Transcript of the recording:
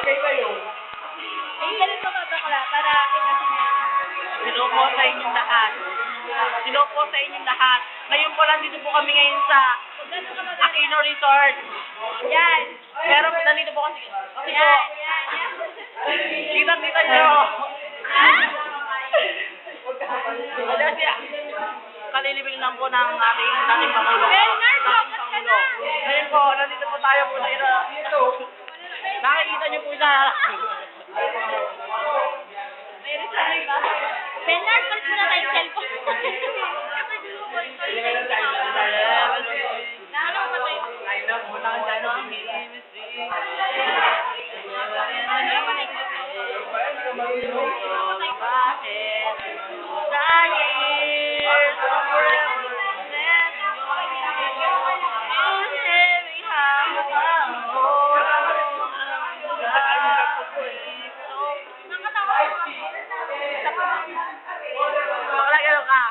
kayo. Ganito ba bakla para kita Sinupo sa inyong lahat. Sinupo sa inyong lahat. Ngayon po nandito po kami ngayon sa Aquino Resort. Yan. Pero nandito po kasi po, Yan. kita nyo. Kasi kalilibing lang po ng ating dating Pangulo. Bernard, focus ka na. Ngayon po, nandito po tayo po sa ito. Nakikita nyo po siya. Bernard, palit mo na tayong cellphone. Ano ba tayo? I love mo lang dyan ang bakit? Dahil Bakla gano'n ka?